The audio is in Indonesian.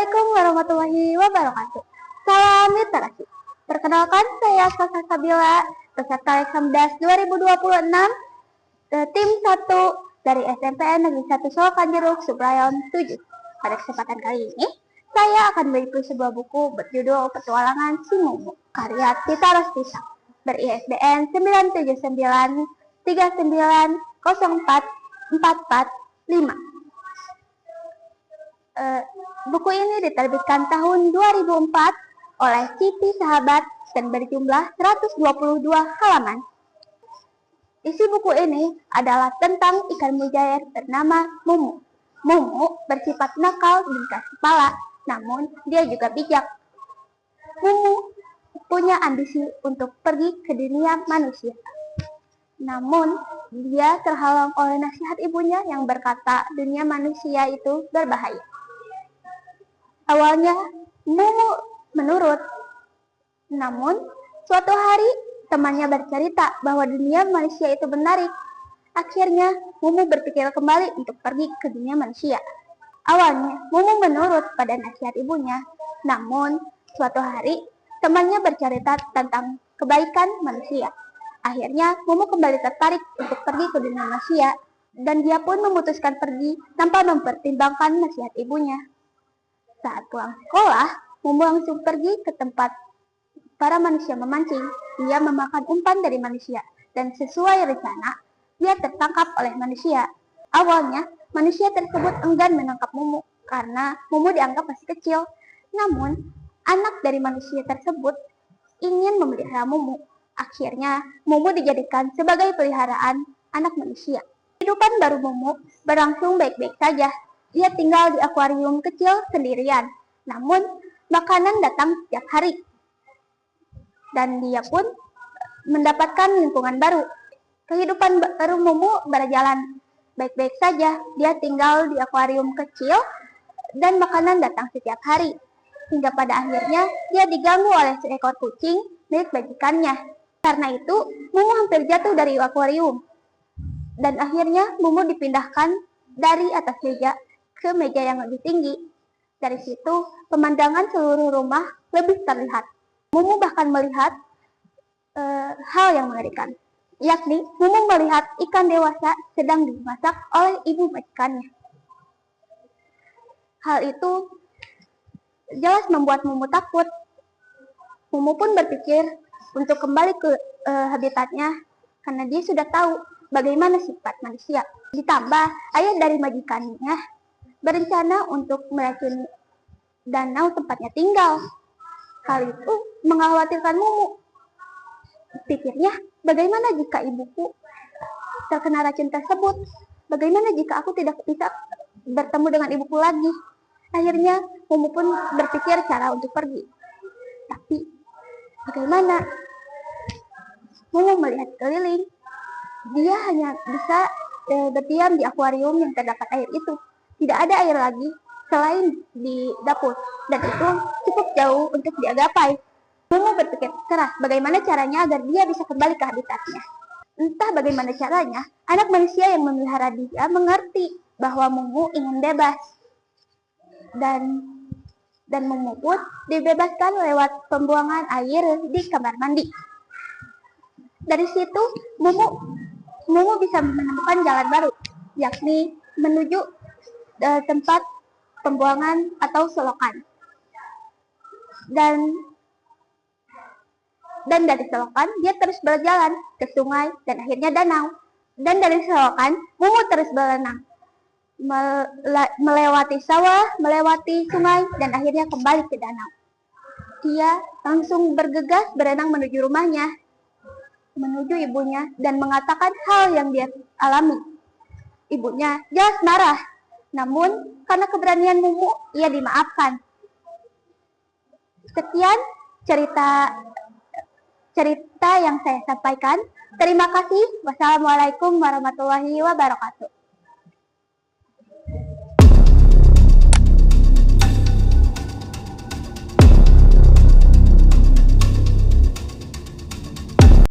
Assalamualaikum warahmatullahi wabarakatuh. Salam literasi. Perkenalkan, saya Sasa Sabila, peserta Eksamdas 2026, tim 1 dari SMPN Negeri 1 Solokan Jeruk, Subrayon 7. Pada kesempatan kali ini, saya akan mereview sebuah buku berjudul Petualangan Si Mumu, karya Tita Rostisa, ber-ISBN 97939044445. Buku ini diterbitkan tahun 2004 oleh Siti Sahabat dan berjumlah 122 halaman. Isi buku ini adalah tentang ikan mujair bernama Mumu. Mumu bersifat nakal dan keras kepala, namun dia juga bijak. Mumu punya ambisi untuk pergi ke dunia manusia. Namun, dia terhalang oleh nasihat ibunya yang berkata dunia manusia itu berbahaya. Awalnya, Mumu menurut. Namun, suatu hari temannya bercerita bahwa dunia manusia itu menarik. Akhirnya, Mumu berpikir kembali untuk pergi ke dunia manusia. Awalnya, Mumu menurut pada nasihat ibunya. Namun, suatu hari, temannya bercerita tentang kebaikan manusia. Akhirnya, Mumu kembali tertarik untuk pergi ke dunia manusia. Dan dia pun memutuskan pergi tanpa mempertimbangkan nasihat ibunya. Saat pulang sekolah, Mumu langsung pergi ke tempat para manusia memancing. Dia memakan umpan dari manusia, dan sesuai rencana, dia tertangkap oleh manusia. Awalnya, manusia tersebut enggan menangkap Mumu karena Mumu dianggap masih kecil. Namun, anak dari manusia tersebut ingin memelihara Mumu. Akhirnya, Mumu dijadikan sebagai peliharaan anak manusia. Kehidupan baru Mumu berlangsung baik-baik saja. Dia tinggal di akuarium kecil sendirian, namun makanan datang setiap hari. Dan dia pun mendapatkan lingkungan baru. Kehidupan baru Mumu berjalan baik-baik saja. Dia tinggal di akuarium kecil dan makanan datang setiap hari. Hingga pada akhirnya dia diganggu oleh seekor kucing milik majikannya. Karena itu, Mumu hampir jatuh dari akuarium. Dan akhirnya Mumu dipindahkan dari atas meja ke meja yang lebih tinggi. Dari situ, pemandangan seluruh rumah lebih terlihat. Mumu bahkan melihat hal yang mengerikan, yakni Mumu melihat ikan dewasa sedang dimasak oleh ibu majikannya. Hal itu jelas membuat Mumu takut. Mumu pun berpikir untuk kembali ke habitatnya karena dia sudah tahu bagaimana sifat manusia. Ditambah, ayah dari majikannya berencana untuk meracuni danau tempatnya tinggal. Hal itu mengkhawatirkan Mumu. Pikirnya, bagaimana jika ibuku terkena racun tersebut? Bagaimana jika aku tidak bisa bertemu dengan ibuku lagi? Akhirnya, Mumu pun berpikir cara untuk pergi. Tapi, bagaimana? Mumu melihat keliling. Dia hanya bisa berdiam di akuarium yang terdapat air itu. Tidak ada air lagi selain di dapur, dan itu cukup jauh untuk dia gapai. Mumu berpikir keras bagaimana caranya agar dia bisa kembali ke habitatnya. Entah bagaimana caranya, anak manusia yang memelihara dia mengerti bahwa Mumu ingin bebas. Dan Mumu pun dibebaskan lewat pembuangan air di kamar mandi. Dari situ, Mumu bisa menemukan jalan baru, yakni menuju tempat pembuangan atau selokan. Dan dari selokan dia terus berjalan ke sungai dan akhirnya danau. Dan dari selokan Mumu terus berenang, melewati sawah, melewati sungai, dan akhirnya kembali ke danau. Dia langsung bergegas berenang menuju rumahnya, menuju ibunya, dan mengatakan hal yang dia alami. Ibunya jelas marah, namun karena keberanian Mumu, ia dimaafkan. Sekian cerita yang saya sampaikan. Terima kasih. Wassalamualaikum warahmatullahi wabarakatuh.